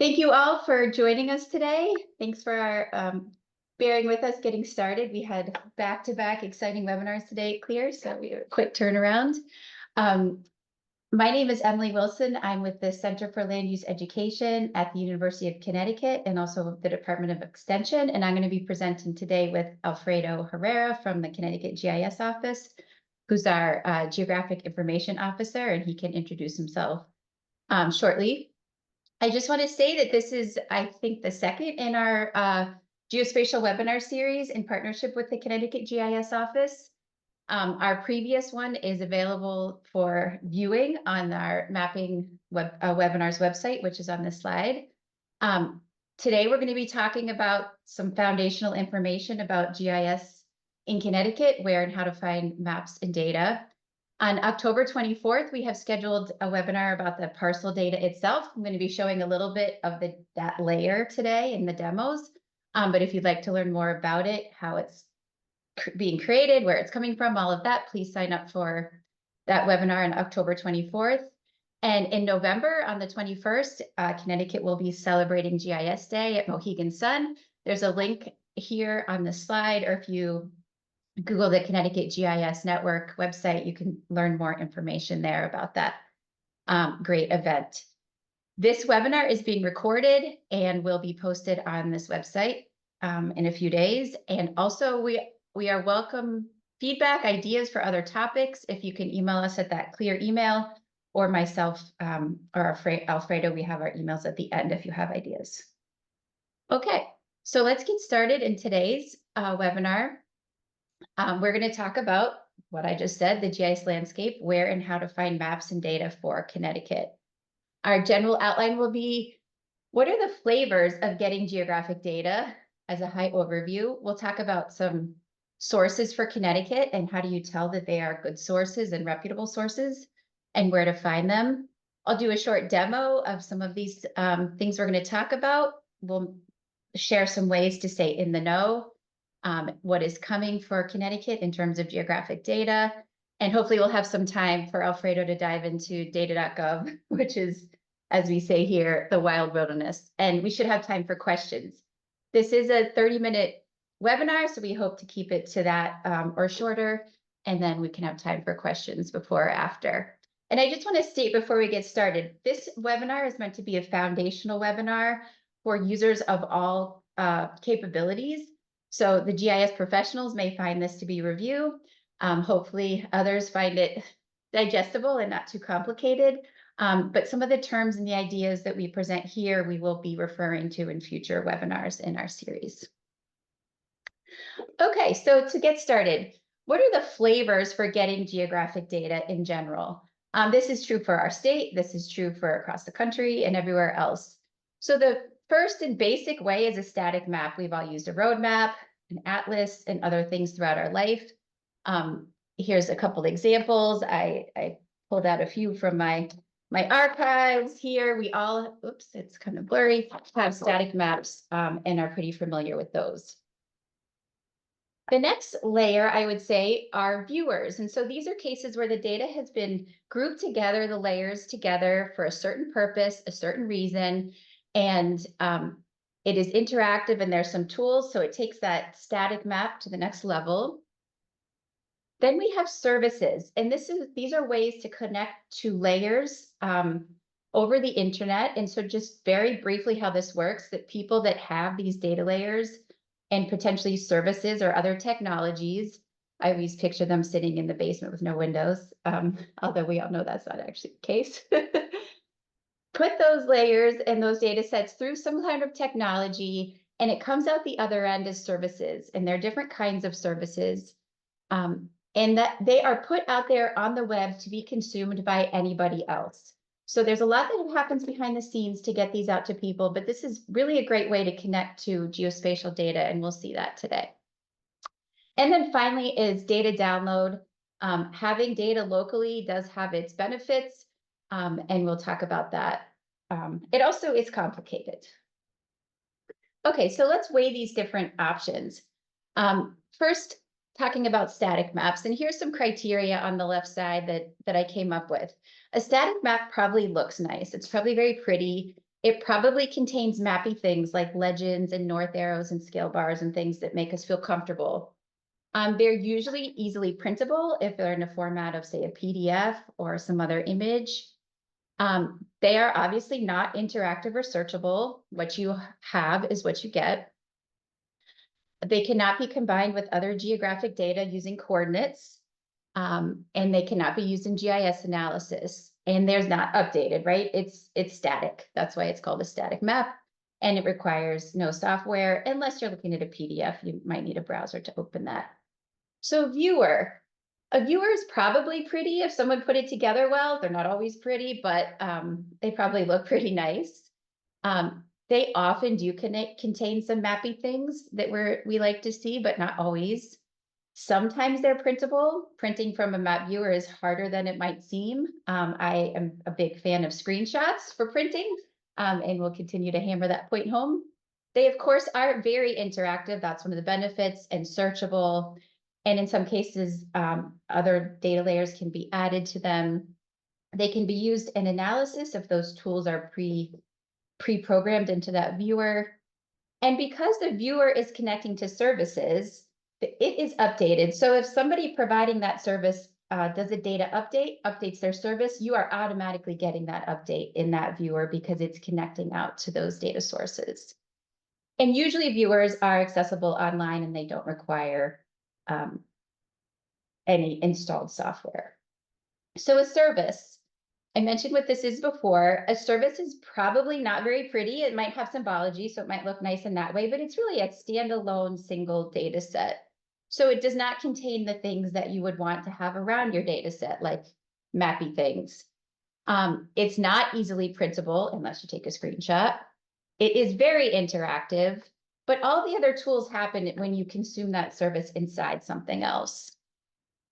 Thank you all for joining us today. Thanks for bearing with us getting started. We had back-to-back exciting webinars today at Clear, so we had a quick turnaround. My name is Emily Wilson. I'm with the Center for Land Use Education at the University of Connecticut and also the Department of Extension. And I'm going to be presenting today with Alfredo Herrera from the Connecticut GIS office, who's our Geographic Information Officer, and he can introduce himself shortly. I just want to say that this is, I think, the second in our geospatial webinar series in partnership with the Connecticut GIS office. Our previous one is available for viewing on our mapping webinars website, which is on this slide. Today, we're going to be talking about some foundational information about GIS in Connecticut, where and how to find maps and data. On October 24th, we have scheduled a webinar about the parcel data itself. I'm going to be showing a little bit of that layer today in the demos. But if you'd like to learn more about it, how it's being created, where it's coming from, all of that, please sign up for that webinar on October 24th. And in November, on the 21st, Connecticut will be celebrating GIS Day at Mohegan Sun. There's a link here on the slide, or if you Google the Connecticut GIS Network website, you can learn more information there about that great event. This webinar is being recorded and will be posted on this website in a few days. And also we are welcome feedback, ideas for other topics. If you can email us at that Clear email, or myself or Alfredo, we have our emails at the end if you have ideas. Okay, so let's get started in today's webinar. We're going to talk about what I just said, the GIS landscape, where and how to find maps and data for Connecticut. Our general outline will be, what are the flavors of getting geographic data as a high overview? We'll talk about some sources for Connecticut and how do you tell that they are good sources and reputable sources and where to find them. I'll do a short demo of some of these things we're going to talk about. We'll share some ways to stay in the know. What is coming for Connecticut in terms of geographic data. And hopefully we'll have some time for Alfredo to dive into data.gov, which is, as we say here, the wild wilderness. And we should have time for questions. This is a 30-minute webinar, so we hope to keep it to that or shorter, and then we can have time for questions before or after. And I just want to state before we get started, this webinar is meant to be a foundational webinar for users of all capabilities. So the GIS professionals may find this to be review. Hopefully others find it digestible and not too complicated. But some of the terms and the ideas that we present here, we will be referring to in future webinars in our series. Okay, so to get started, what are the flavors for getting geographic data in general? This is true for our state. This is true for across the country and everywhere else. So the first and basic way is a static map. We've all used a road map, an atlas, and other things throughout our life. Here's a couple examples. I pulled out a few from my archives here. We all, oops, it's kind of blurry, have static maps and are pretty familiar with those. The next layer, I would say, are viewers. And so these are cases where the data has been grouped together, the layers together for a certain purpose, a certain reason, and it is interactive and there's some tools, so it takes that static map to the next level. Then we have services, and these are ways to connect to layers over the internet. And so just very briefly how this works, that people that have these data layers and potentially services or other technologies, I always picture them sitting in the basement with no windows, although we all know that's not actually the case. Put those layers and those data sets through some kind of technology, and it comes out the other end as services. And there are different kinds of services, and that they are put out there on the web to be consumed by anybody else. So there's a lot that happens behind the scenes to get these out to people, but this is really a great way to connect to geospatial data, and we'll see that today. And then finally is data download. Having data locally does have its benefits. And we'll talk about that. It also is complicated. Okay, so let's weigh these different options. First, talking about static maps, and here's some criteria on the left side that I came up with. A static map probably looks nice. It's probably very pretty. It probably contains mappy things like legends and north arrows and scale bars and things that make us feel comfortable. They're usually easily printable if they're in a format of, say, a PDF or some other image. They are obviously not interactive or searchable. What you have is what you get. They cannot be combined with other geographic data using coordinates, and they cannot be used in GIS analysis. And there's not updated, right? It's static. That's why it's called a static map. And it requires no software. Unless you're looking at a PDF, you might need a browser to open that. So viewer. A viewer is probably pretty if someone put it together well. They're not always pretty, but they probably look pretty nice. They often do contain some mappy things that we like to see, but not always. Sometimes they're printable. Printing from a map viewer is harder than it might seem. I am a big fan of screenshots for printing, and we'll continue to hammer that point home. They, of course, are very interactive. That's one of the benefits, and searchable. And in some cases, other data layers can be added to them. They can be used in analysis if those tools are pre-programmed into that viewer. And because the viewer is connecting to services, it is updated. So if somebody providing that service does a data update, updates their service, you are automatically getting that update in that viewer because it's connecting out to those data sources. And usually viewers are accessible online and they don't require any installed software. So a service, I mentioned what this is before. A service is probably not very pretty. It might have symbology, so it might look nice in that way, but it's really a standalone single data set. So it does not contain the things that you would want to have around your data set, like mappy things. It's not easily printable unless you take a screenshot. It is very interactive, but all the other tools happen when you consume that service inside something else.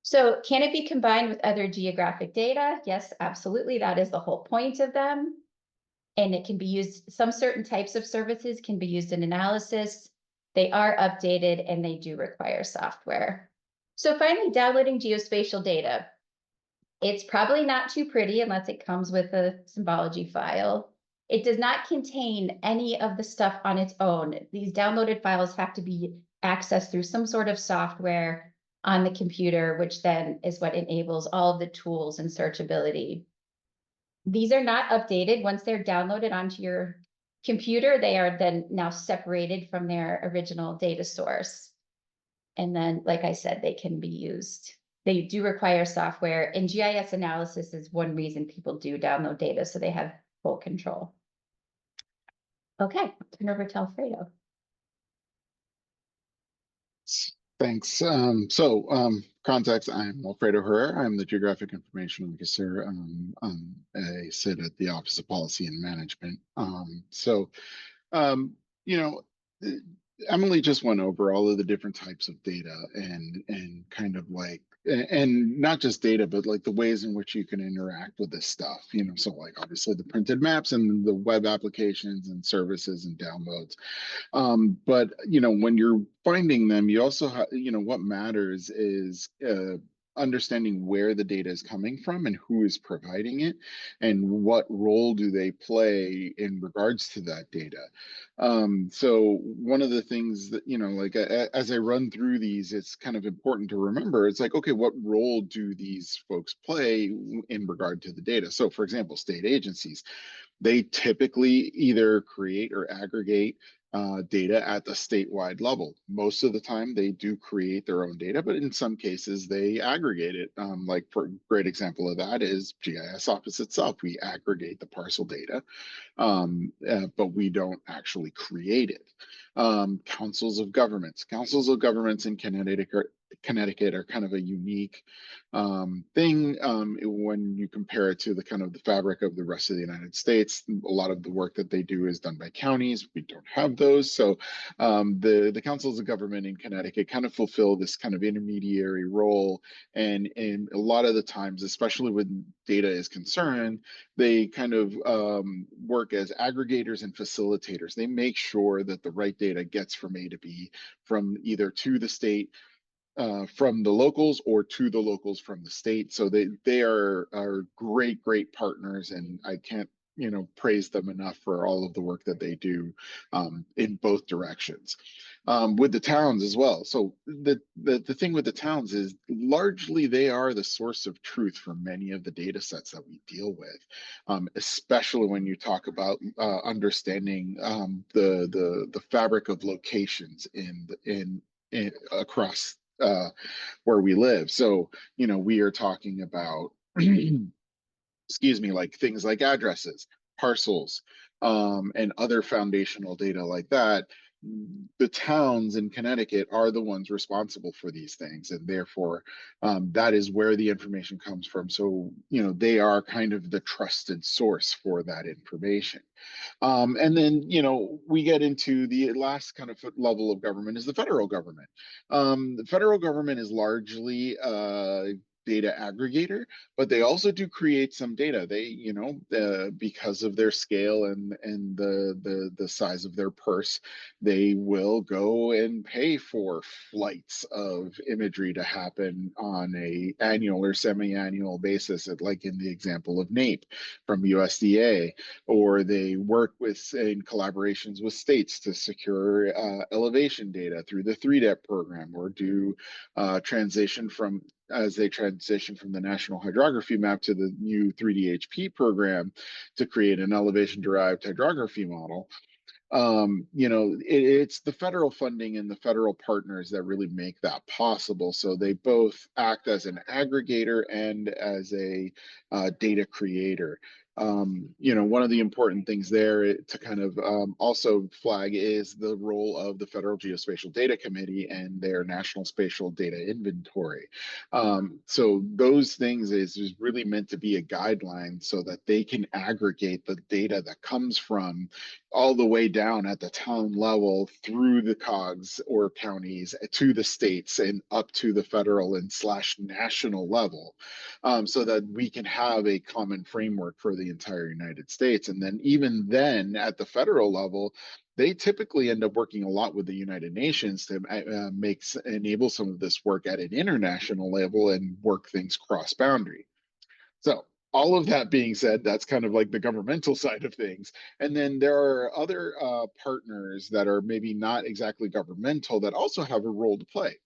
So can it be combined with other geographic data? Yes, absolutely. That is the whole point of them. And it can be used, some certain types of services can be used in analysis. They are updated and they do require software. So finally, downloading geospatial data. It's probably not too pretty unless it comes with a symbology file. It does not contain any of the stuff on its own. These downloaded files have to be accessed through some sort of software on the computer, which then is what enables all of the tools and searchability. These are not updated. Once they're downloaded onto your computer, they are then now separated from their original data source. And then, like I said, they can be used. They do require software, and GIS analysis is one reason people do download data, so they have full control. Okay, I'll turn over to Alfredo. Thanks. Context, I'm Alfredo Herrera. I'm the Geographic Information Officer. I sit at the Office of Policy and Management. You know, Emily just went over all of the different types of data and kind of like, and not just data, but like the ways in which you can interact with this stuff, so like obviously the printed maps and the web applications and services and downloads. But when you're finding them, you also have, what matters is understanding where the data is coming from and who is providing it and what role do they play in regards to that data. So one of the things that, like as I run through these, it's kind of important to remember, it's like, okay, what role do these folks play in regard to the data? So for example, state agencies, they typically either create or aggregate data at the statewide level. Most of the time they do create their own data, but in some cases they aggregate it. Like for a great example of that is GIS office itself. We aggregate the parcel data, but we don't actually create it. Councils of governments in Connecticut are kind of a unique thing when you compare it to the kind of the fabric of the rest of the United States. A lot of the work that they do is done by counties. We don't have those. So the councils of government in Connecticut kind of fulfill this kind of intermediary role. And a lot of the times, especially when data is concerned, they kind of work as aggregators and facilitators. They make sure that the right data gets from A to B, from either to the state, from the locals, or to the locals from the state. So they are great partners, and I can't praise them enough for all of the work that they do in both directions. With the towns as well. So the thing with the towns is largely they are the source of truth for many of the data sets that we deal with, especially when you talk about understanding the fabric of locations in across where we live. So we are talking about excuse me, like things like addresses, parcels, and other foundational data like that. The towns in Connecticut are the ones responsible for these things, and therefore that is where the information comes from. So, they are kind of the trusted source for that information. And then, we get into the last kind of level of government is the federal government. The federal government is largely data aggregator, but they also do create some data. They, because of their scale and the size of their purse, they will go and pay for flights of imagery to happen on a annual or semi-annual basis, like in the example of NAEP from USDA, or they work in collaborations with states to secure elevation data through the 3DEP program, or do transition as they transition from the National Hydrography Map to the new 3DHP program to create an elevation derived hydrography model. It's the federal funding and the federal partners that really make that possible. So they both act as an aggregator and as a data creator. One of the important things there to kind of also flag is the role of the Federal Geospatial Data Committee and their National Spatial Data Inventory. So those things is really meant to be a guideline so that they can aggregate the data that comes from all the way down at the town level through the COGs or counties to the states and up to the federal and / national level, so that we can have a common framework for the entire United States. And then even then at the federal level, they typically end up working a lot with the United Nations to enable some of this work at an international level and work things cross boundary. So all of that being said, that's kind of like the governmental side of things. And then there are other partners that are maybe not exactly governmental that also have a role to play.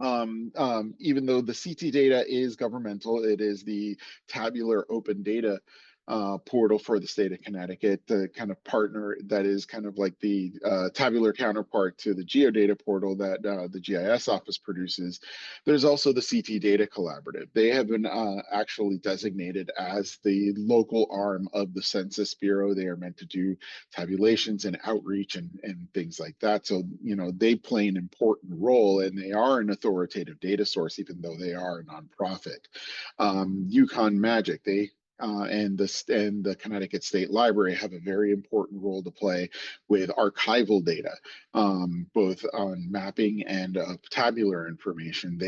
Even though the CT data is governmental, it is the tabular open data portal for the state of Connecticut, the kind of partner that is kind of like the tabular counterpart to the geodata portal that the GIS office produces. There's also the CT Data Collaborative. They have been actually designated as the local arm of the Census Bureau. They are meant to do tabulations and outreach and things like that. So, they play an important role, and they are an authoritative data source, even though they are a nonprofit. UConn Magic, and the Connecticut State Library have a very important role to play with archival data, both on mapping and tabular information.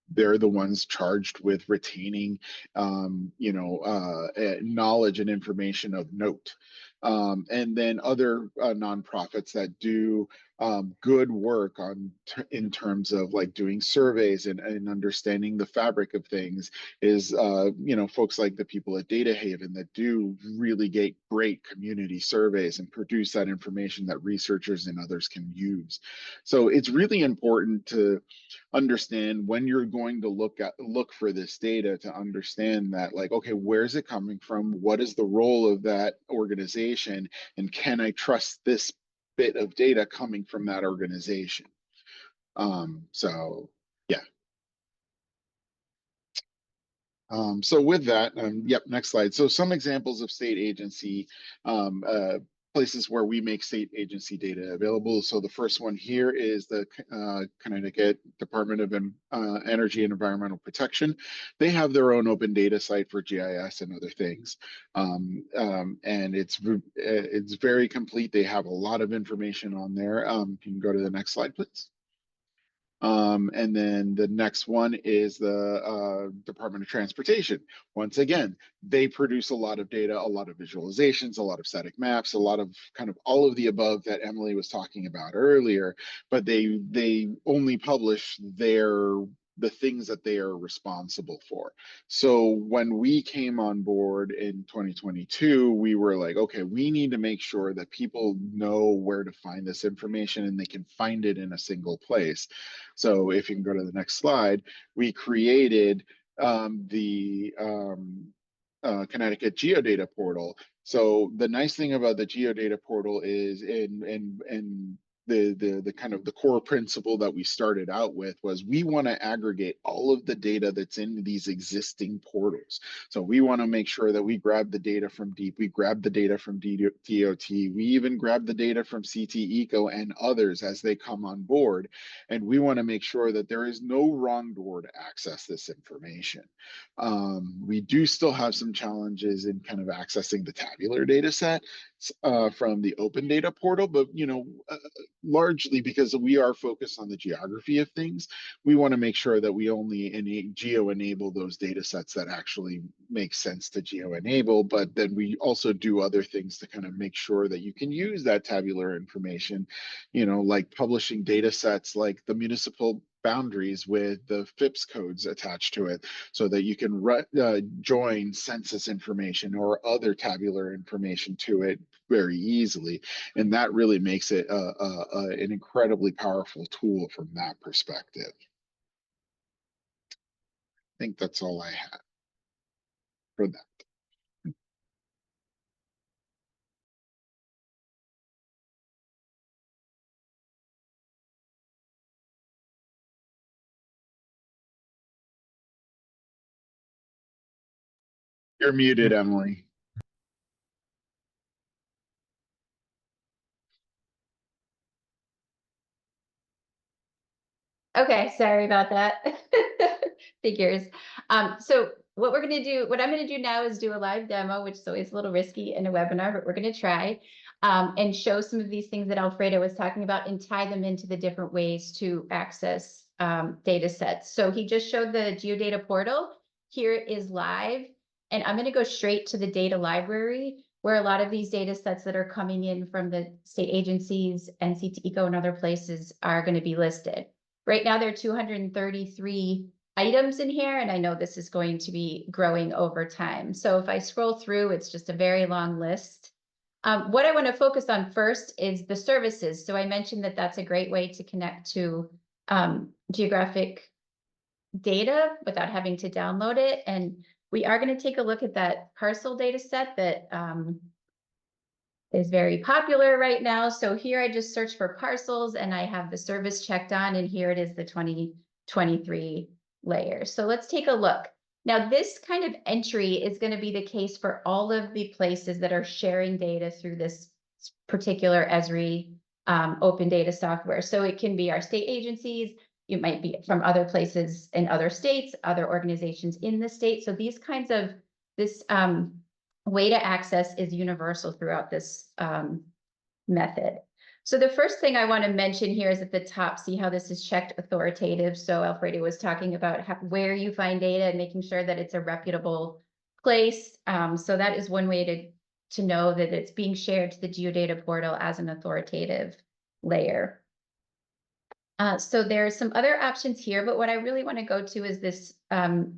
They're the ones charged with retaining, knowledge and information of note. And then other nonprofits that do good work in terms of like doing surveys and understanding the fabric of things is folks like the people at Data Haven that do really get great community surveys and produce that information that researchers and others can use. So it's really important to understand when you're going to look for this data, to understand that, like, okay, where's it coming from? What is the role of that organization? And can I trust this bit of data coming from that organization? So yeah. So with that, yep, next slide. So some examples of state agency places where we make state agency data available. So the first one here is the Connecticut Department of Energy and Environmental Protection. They have their own open data site for GIS and other things. And it's very complete. They have a lot of information on there. You can go to the next slide, please. And then the next one is the Department of Transportation. Once again, they produce a lot of data, a lot of visualizations, a lot of static maps, a lot of kind of all of the above that Emily was talking about earlier, but they only publish their the things that they are responsible for. So when we came on board in 2022, we were like, okay, we need to make sure that people know where to find this information and they can find it in a single place. So if you can go to the next slide, we created the Connecticut Geodata portal. So the nice thing about the Geodata portal is in the kind of the core principle that we started out with was we want to aggregate all of the data that's in these existing portals. So we want to make sure that we grab the data from DEEP, we grab the data from DOT, we even grab the data from CT Eco and others as they come on board. And we want to make sure that there is no wrong door to access this information. We do still have some challenges in kind of accessing the tabular data set from the open data portal, but largely because we are focused on the geography of things, we want to make sure that we only geo-enable those data sets that actually make sense to geo-enable, but then we also do other things to kind of make sure that you can use that tabular information, like publishing data sets like the municipal boundaries with the FIPS codes attached to it so that you can join census information or other tabular information to it very easily. And that really makes it an incredibly powerful tool from that perspective. I think that's all I had for that. You're muted, Emily. Okay, sorry about that. Figures. So what I'm gonna do now is do a live demo, which is always a little risky in a webinar, but we're gonna try and show some of these things that Alfredo was talking about and tie them into the different ways to access data sets. So he just showed the Geodata portal. Here is live, and I'm gonna go straight to the data library where a lot of these data sets that are coming in from the state agencies and CT Eco and other places are gonna be listed. Right now, there are 233 items in here, and I know this is going to be growing over time. So if I scroll through, it's just a very long list. What I want to focus on first is the services. So I mentioned that that's a great way to connect to geographic data without having to download it. And we are going to take a look at that parcel data set that is very popular right now. So here I just search for parcels and I have the service checked on, and here it is, the 2023 layer. So let's take a look. Now this kind of entry is going to be the case for all of the places that are sharing data through this particular Esri open data software. So it can be our state agencies, it might be from other places in other states, other organizations in the state. So these kinds of this way to access is universal throughout this method. So the first thing I want to mention here is at the top, see how this is checked authoritative. So Alfredo was talking about where you find data and making sure that it's a reputable place. So that is one way to know that it's being shared to the Geodata portal as an authoritative layer. So there are some other options here, but what I really want to go to is this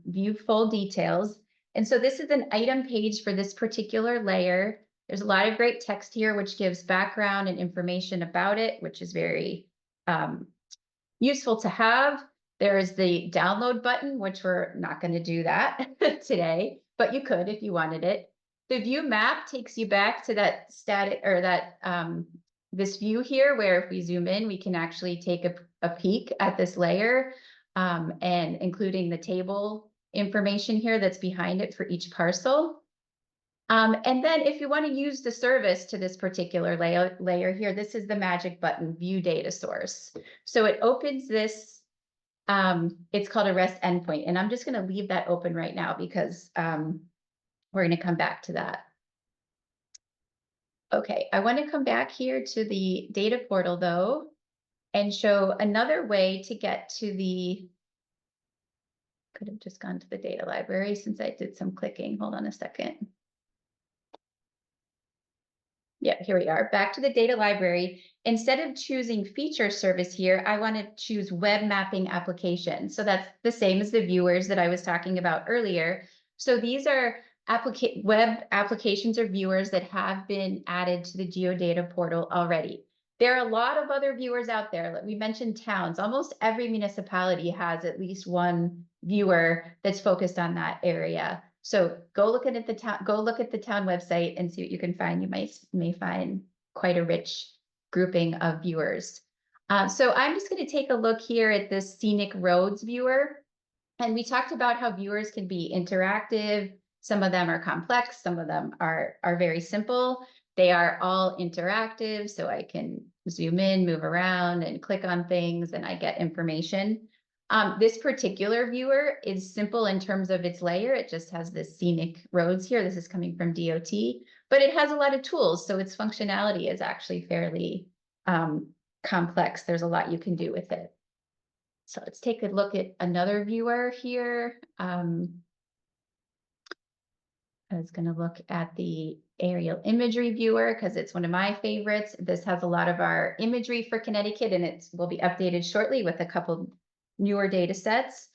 view full details. And so this is an item page for this particular layer. There's a lot of great text here, which gives background and information about it, which is very useful to have. There is the download button, which we're not going to do that today, but you could if you wanted it. The view map takes you back to that static or that this view here, where if we zoom in, we can actually take a peek at this layer and including the table information here that's behind it for each parcel. And then if you want to use the service to this particular layer here, this is the magic button, view data source. So it opens this, it's called a REST endpoint. And I'm just going to leave that open right now because we're going to come back to that. Okay, I want to come back here to the data portal though, and show another way to get to the, could have just gone to the data library since I did some clicking. Hold on a second. Yeah, here we are, back to the data library. Instead of choosing feature service here, I want to choose web mapping application. So that's the same as the viewers that I was talking about earlier. So these are web applications or viewers that have been added to the GeoData portal already. There are a lot of other viewers out there. Like we mentioned towns, almost every municipality has at least one viewer that's focused on that area. So go look at the town, go look at the town website and see what you can find. You may find quite a rich grouping of viewers. So I'm just going to take a look here at this scenic roads viewer. And we talked about how viewers can be interactive. Some of them are complex, some of them are very simple. They are all interactive, so I can zoom in, move around, and click on things, and I get information. This particular viewer is simple in terms of its layer. It just has this scenic roads here. This is coming from DOT, but it has a lot of tools, so its functionality is actually fairly complex. There's a lot you can do with it. So let's take a look at another viewer here. I was going to look at the aerial imagery viewer because it's one of my favorites. This has a lot of our imagery for Connecticut, and it will be updated shortly with a couple newer data sets.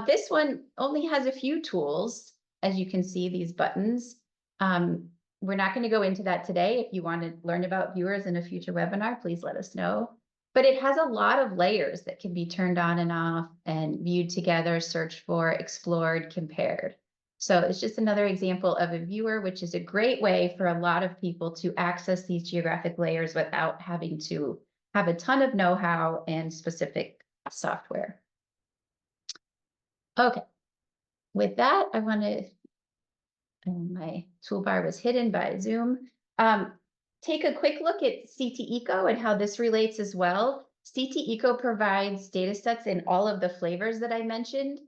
This one only has a few tools, as you can see, these buttons. We're not going to go into that today. If you want to learn about viewers in a future webinar, please let us know. But it has a lot of layers that can be turned on and off and viewed together, searched for, explored, compared. So it's just another example of a viewer, which is a great way for a lot of people to access these geographic layers without having to have a ton of know-how and specific software. Okay, with that, I want to, my toolbar was hidden by Zoom. Take a quick look at CT Eco and how this relates as well. CT Eco provides data sets in all of the flavors that I mentioned.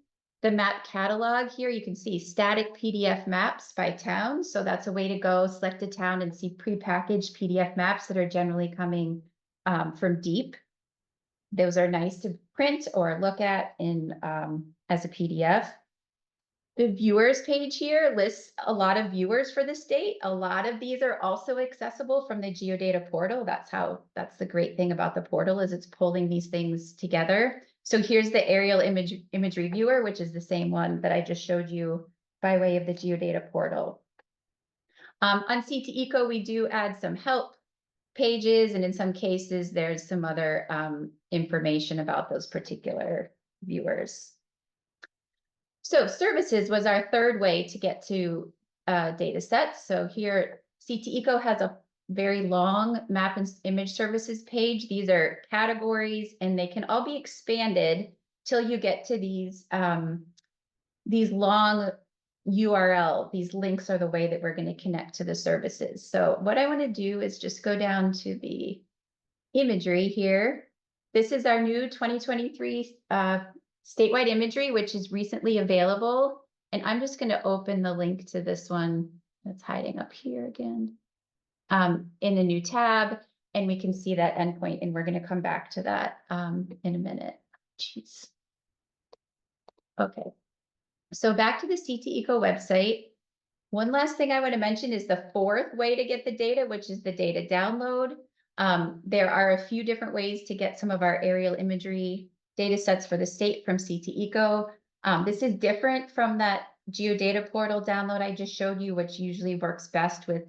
The map catalog here, you can see static PDF maps by town. So that's a way to go select a town and see prepackaged PDF maps that are generally coming from deep. Those are nice to print or look at in as a PDF. The viewers page here lists a lot of viewers for the state. A lot of these are also accessible from the GeoData portal. That's the great thing about the portal, is it's pulling these things together. So here's the aerial imagery viewer, which is the same one that I just showed you by way of the GeoData portal. On CT Eco, we do add some help pages, and in some cases, there's some other information about those particular viewers. So services was our third way to get to data sets. So here, CT Eco has a very long map and image services page. These are categories, and they can all be expanded till you get to these long URL. These links are the way that we're going to connect to the services. So what I want to do is just go down to the imagery here. This is our new 2023 statewide imagery, which is recently available. And I'm just going to open the link to this one that's hiding up here again in the new tab. And we can see that endpoint, and we're going to come back to that in a minute. Jeez. Okay. So back to the CT Eco website. One last thing I want to mention is the fourth way to get the data, which is the data download. There are a few different ways to get some of our aerial imagery data sets for the state from CT Eco. This is different from that GeoData portal download I just showed you, which usually works best with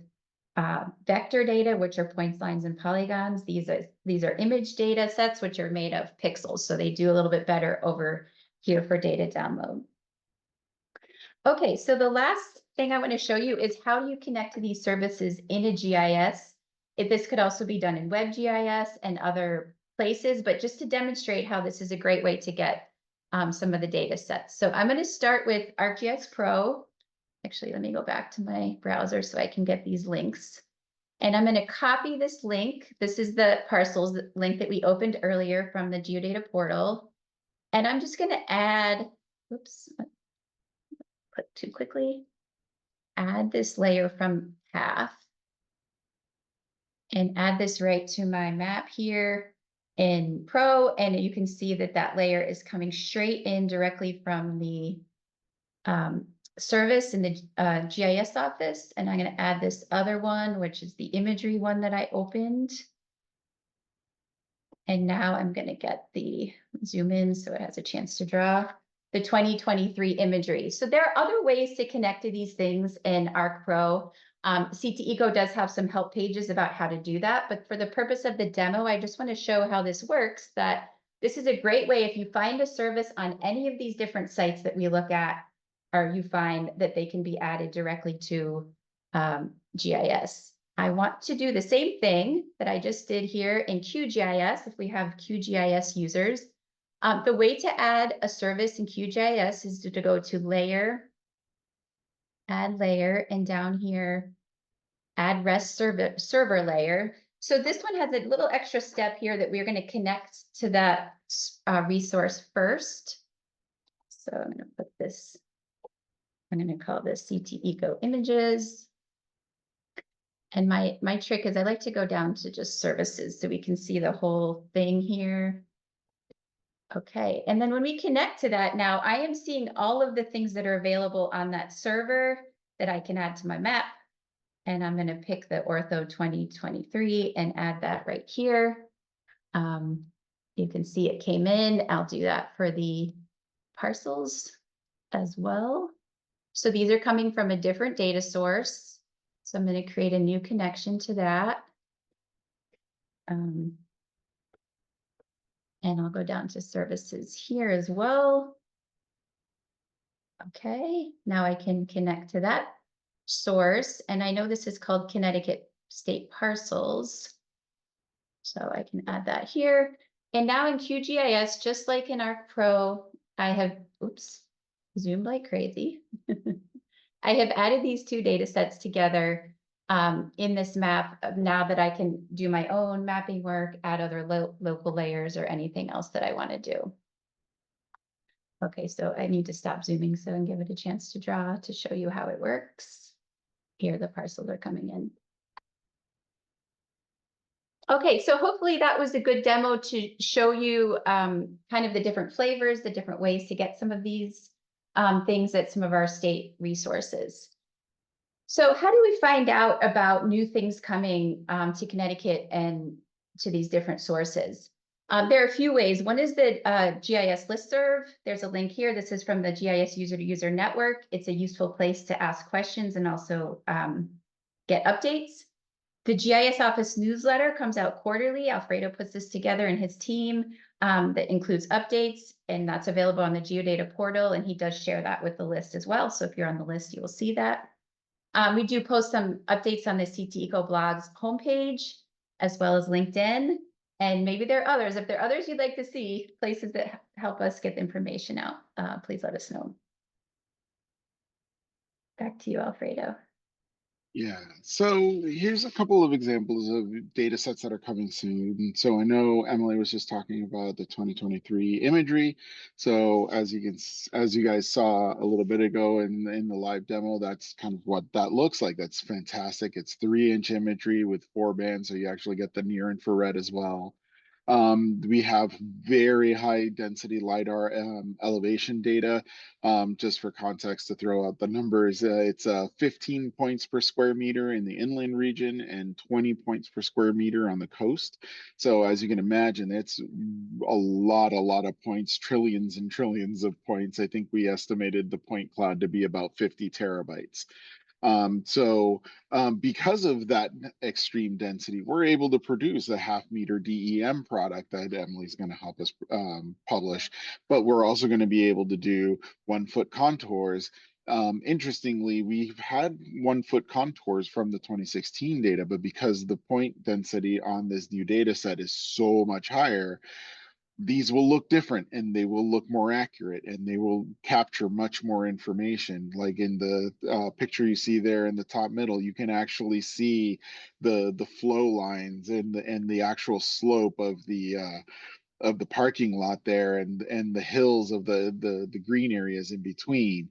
vector data, which are points, lines, and polygons. These are image data sets, which are made of pixels. So they do a little bit better over here for data download. Okay, so the last thing I want to show you is how do you connect to these services in a GIS. This could also be done in WebGIS and other places, but just to demonstrate how this is a great way to get some of the data sets. So I'm going to start with ArcGIS Pro. Actually, let me go back to my browser so I can get these links. And I'm going to copy this link. This is the parcels link that we opened earlier from the GeoData portal. And I'm just going to add, oops, click too quickly, add this layer from path and add this right to my map here in Pro. And you can see that that layer is coming straight in directly from the service in the GIS office, and I'm going to add this other one, which is the imagery one that I opened. And now I'm going to get the zoom in so it has a chance to draw the 2023 imagery. So there are other ways to connect to these things in ArcPro. CT Eco does have some help pages about how to do that, but for the purpose of the demo, I just want to show how this works, that this is a great way if you find a service on any of these different sites that we look at, or you find that they can be added directly to GIS. I want to do the same thing that I just did here in QGIS, if we have QGIS users. The way to add a service in QGIS is to go to Layer, Add Layer, and down here, Add REST server layer. So this one has a little extra step here that we're going to connect to that resource first. So I'm going to put this, I'm going to call this CT Eco Images. And my trick is I like to go down to just services so we can see the whole thing here. Okay, and then when we connect to that, now I am seeing all of the things that are available on that server that I can add to my map. And I'm going to pick the Ortho 2023 and add that right here. You can see it came in. I'll do that for the parcels as well. So these are coming from a different data source. So I'm going to create a new connection to that. And I'll go down to services here as well. Okay, now I can connect to that source. And I know this is called Connecticut State Parcels. So I can add that here. And now in QGIS, just like in ArcPro, I have, oops, zoomed like crazy. I have added these two data sets together in this map now that I can do my own mapping work, add other local layers or anything else that I want to do. Okay, so I need to stop zooming so and give it a chance to draw to show you how it works. Here, the parcels are coming in. Okay, so hopefully that was a good demo to show you kind of the different flavors, the different ways to get some of these things at some of our state resources. So how do we find out about new things coming to Connecticut and to these different sources? There are a few ways. One is the GIS listserv. There's a link here. This is from the GIS user-to-user network. It's a useful place to ask questions and also get updates. The GIS office newsletter comes out quarterly. Alfredo puts this together in his team that includes updates, and that's available on the Geodata portal, and he does share that with the list as well. So if you're on the list, you will see that. We do post some updates on the CT Eco blogs homepage, as well as LinkedIn, and maybe there are others. If there are others you'd like to see, places that help us get the information out, please let us know. Back to you, Alfredo. Yeah, so here's a couple of examples of data sets that are coming soon. And so I know Emily was just talking about the 2023 imagery. So as you guys saw a little bit ago in the live demo, that's kind of what that looks like. That's fantastic. It's 3-inch imagery with 4 bands, so you actually get the near infrared as well. We have very high density LiDAR elevation data. Just for context, to throw out the numbers, it's 15 points per square meter in the inland region and 20 points per square meter on the coast. So as you can imagine, it's a lot of points, trillions and trillions of points. I think we estimated the point cloud to be about 50 terabytes. Because of that extreme density, we're able to produce a 0.5 meter DEM product that Emily's going to help us publish, but we're also going to be able to do 1-foot contours. Interestingly, we've had 1-foot contours from the 2016 data, but because the point density on this new data set is so much higher, these will look different and they will look more accurate and they will capture much more information. Like in the picture you see there in the top middle, you can actually see the flow lines and the actual slope of the parking lot there and the hills of the green areas in between.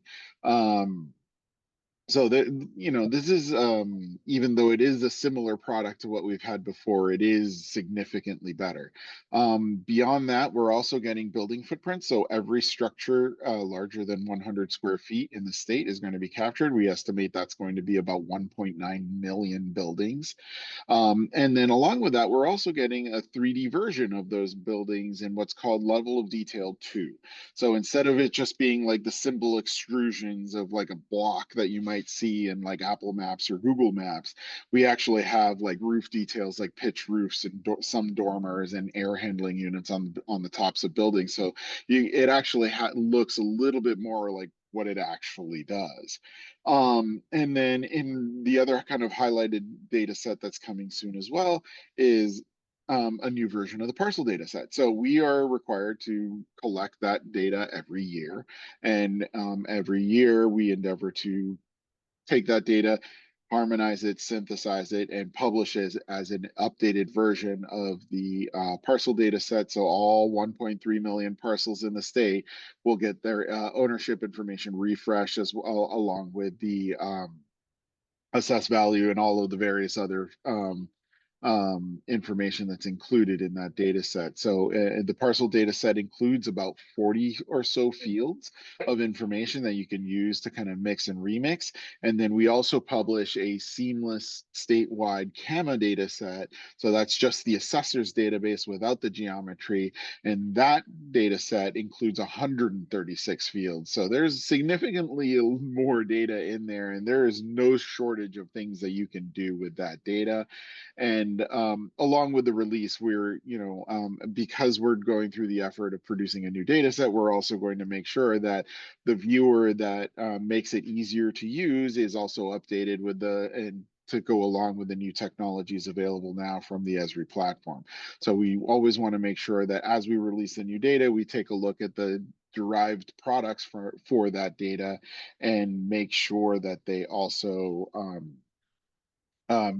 So that, you know, this is even though it is a similar product to what we've had before, it is significantly better. Beyond that, we're also getting building footprints. So every structure larger than 100 square feet in the state is going to be captured. We estimate that's going to be about 1.9 million buildings. And then along with that, we're also getting a 3D version of those buildings in what's called level of detail 2. So instead of it just being like the simple extrusions of like a block that you might see in like Apple Maps or Google Maps, we actually have like roof details like pitch roofs and some dormers and air handling units on the tops of buildings. So it actually looks a little bit more like what it actually does. And then in the other kind of highlighted data set that's coming soon as well is a new version of the parcel data set. So we are required to collect that data every year. And every year we endeavor to take that data, harmonize it, synthesize it, and publish it as an updated version of the parcel data set. So all 1.3 million parcels in the state will get their ownership information refreshed as well, along with the assessed value and all of the various other information that's included in that data set. So the parcel data set includes about 40 or so fields of information that you can use to kind of mix and remix. And then we also publish a seamless statewide CAMA data set. So that's just the assessor's database without the geometry. And that data set includes 136 fields. So there's significantly more data in there, and there is no shortage of things that you can do with that data. And along with the release, we're, because we're going through the effort of producing a new data set, we're also going to make sure that the viewer that makes it easier to use is also updated with and to go along with the new technologies available now from the Esri platform. So we always want to make sure that as we release the new data, we take a look at the derived products for that data and make sure that they also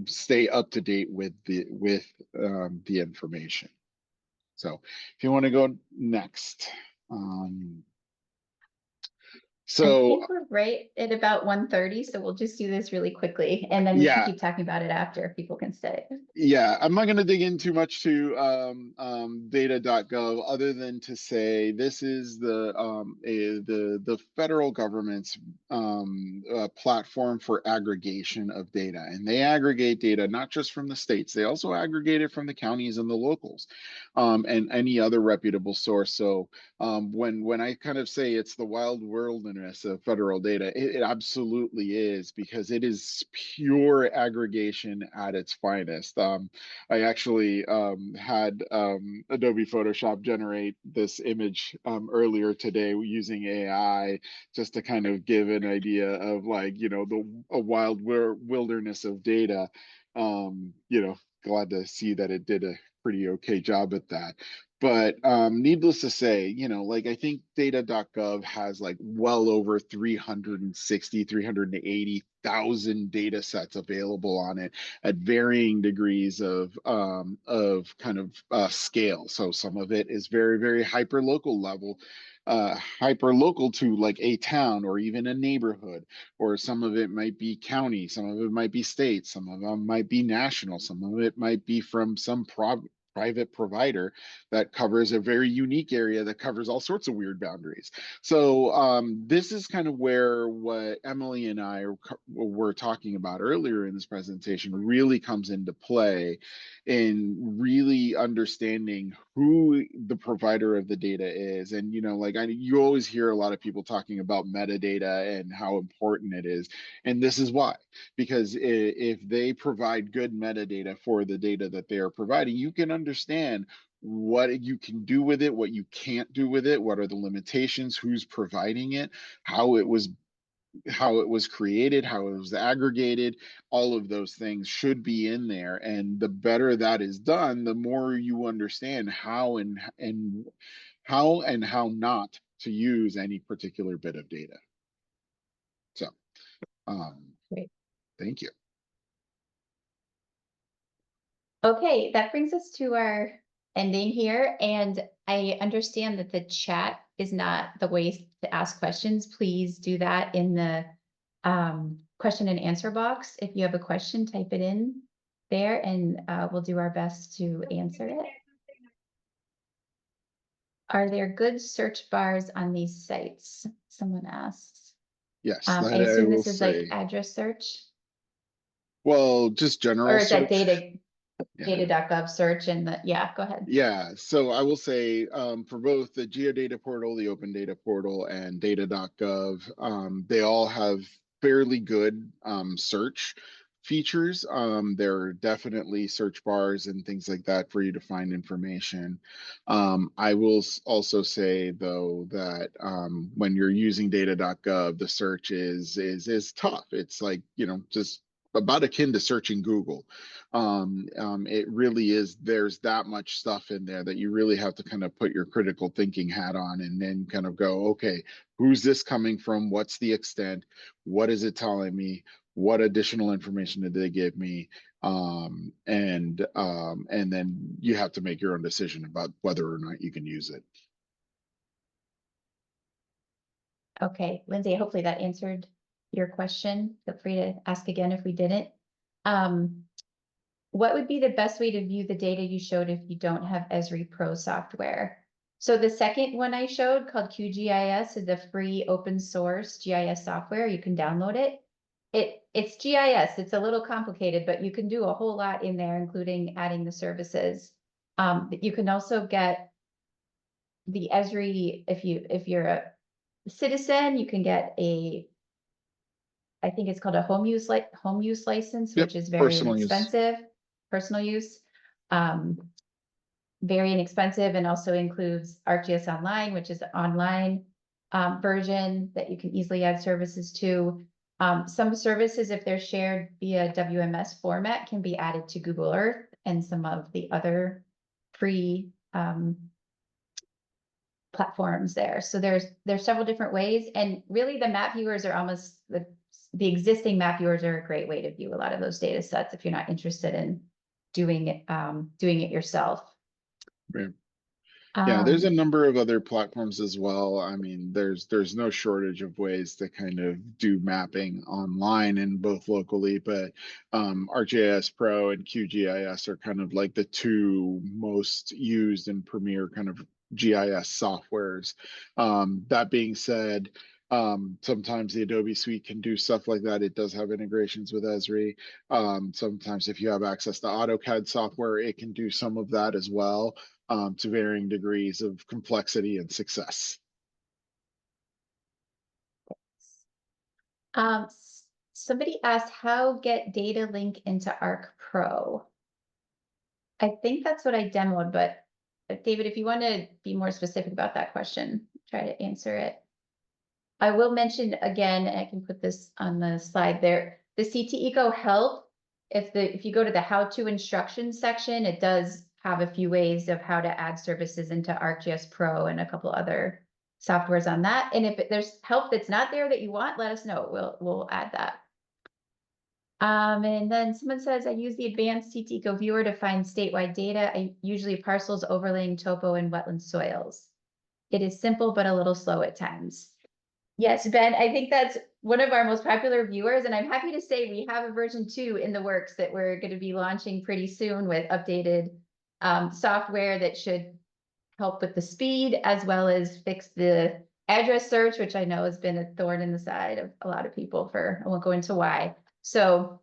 stay up to date with the information. So if you want to go next. I So think we're right at about 1:30, so we'll just do this really quickly, and then we can yeah, keep talking about it after if people can stay. yeah, I'm not going to dig in too much to data.gov other than to say this is the federal government's platform for aggregation of data, and they aggregate data not just from the states, they also aggregate it from the counties and the locals, and any other reputable source. So when I kind of say it's the wild wilderness of federal data, it absolutely is, because it is pure aggregation at its finest. I actually had Adobe Photoshop generate this image earlier today using AI, just to kind of give an idea of, like, a wild wilderness of data. Glad to see that it did a pretty okay job at that. But needless to say, like, I think data.gov has like well over 380,000 data sets available on it at varying degrees of kind of scale. So some of it is very, very hyper local level, hyper local to like a town or even a neighborhood, or some of it might be county, some of it might be state, some of them might be national, some of it might be from some private provider that covers a very unique area that covers all sorts of weird boundaries. So this is kind of where what Emily and I were talking about earlier in this presentation really comes into play, in really understanding who the provider of the data is. And like, you always hear a lot of people talking about metadata and how important it is, and this is why. Because if they provide good metadata for the data that they are providing, you can understand what you can do with it, what you can't do with it, what are the limitations, who's providing it, how it was created, how it was aggregated. All of those things should be in there, and the better that is done, the more you understand how and how not to use any particular bit of data. So Great. thank you. Okay, that brings us to our ending here, and I understand that the chat is not the way to ask questions. Please do that in the question and answer box. If you have a question, type it in there and we'll do our best to answer it. Are there good search bars on these sites? Someone asks. Yes, I that I assume will this is like say. address search, Well, just or general is that search. Yeah. data.gov search and the, yeah, go ahead. Yeah, so I will say for both the Geodata portal, the Open Data portal, and data.gov, they all have fairly good search features. There are definitely search bars and things like that for you to find information. I will also say though that when you're using data.gov, the search is tough. It's like, just about akin to searching Google. It really is, there's that much stuff in there that you really have to kind of put your critical thinking hat on and then kind of go, okay, who's this coming from? What's the extent? What is it telling me? What additional information did they give me? And then you have to make your own decision about whether or not you can use it. Okay, Lindsay, hopefully that answered your question. Feel free to ask again if we didn't. What would be the best way to view the data you showed if you don't have Esri Pro software? So the second one I showed called QGIS is a free open source GIS software. You can download it. It's GIS. It's a little complicated, but you can do a whole lot in there, including adding the services. You can also get the Esri if you're a citizen, you can get I think it's called a home use license, Yep, which is very personal use. inexpensive. Personal use, very inexpensive, and also includes ArcGIS Online, which is an online version that you can easily add services to. Some services, if they're shared via WMS format, can be added to Google Earth and some of the other free platforms there. So there's several different ways, and really the map viewers are almost the existing map viewers are a great way to view a lot of those data sets if you're not interested in doing it yourself. Right. Yeah, there's a number of other platforms as well. I mean, there's no shortage of ways to kind of do mapping online and both locally, but ArcGIS Pro and QGIS are kind of like the two most used and premier kind of GIS softwares. That being said, sometimes the Adobe Suite can do stuff like that. It does have integrations with Esri. Sometimes if you have access to AutoCAD software, it can do some of that as well. To varying degrees of complexity and success. Somebody asked how get data link into Arc Pro. I think that's what I demoed, but David, if you want to be more specific about that question, try to answer it. I will mention again, and I can put this on the slide there, the CT Eco help. If you go to the how to instructions section, it does have a few ways of how to add services into ArcGIS Pro and a couple other softwares on that. And if there's help that's not there that you want, let us know. We'll add that. And then someone says, I use the advanced CT Eco viewer to find statewide data. I usually parcels overlaying topo and wetland soils. It is simple, but a little slow at times. Yes, Ben, I think that's one of our most popular viewers, and I'm happy to say we have a version 2 in the works that we're going to be launching pretty soon with updated software that should help with the speed as well as fix the address search, which I know has been a thorn in the side of a lot of people I won't go into why. So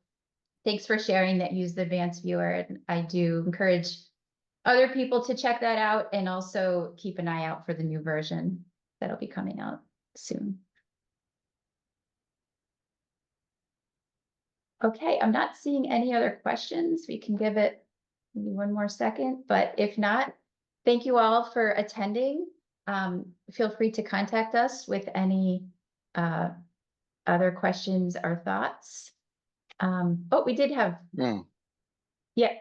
thanks for sharing that use the advanced viewer, and I do encourage other people to check that out and also keep an eye out for the new version that'll be coming out soon. Okay, I'm not seeing any other questions. We can give it maybe one more second, but if not, thank you all for attending. Feel free to contact us with any other questions or thoughts. Oh, we did have, Oh. Yeah,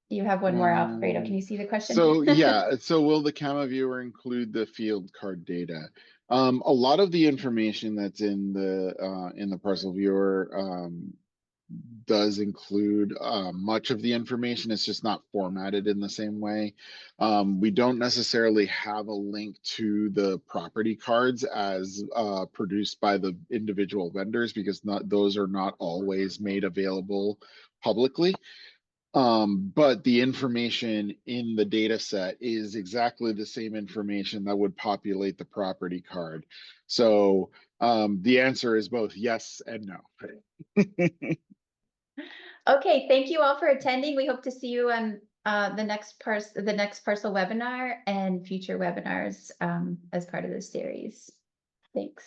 you have one more, Alfredo. Can you see the question? So yeah, so will the Camma viewer include the field card data? A lot of the information that's in the parcel viewer does include much of the information. It's just not formatted in the same way. We don't necessarily have a link to the property cards as produced by the individual vendors, because those are not always made available publicly. But the information in the data set is exactly the same information that would populate the property card. So the answer is both yes and no. Okay, thank you all for attending. We hope to see you on the next parcel webinar and future webinars as part of this series. Thanks.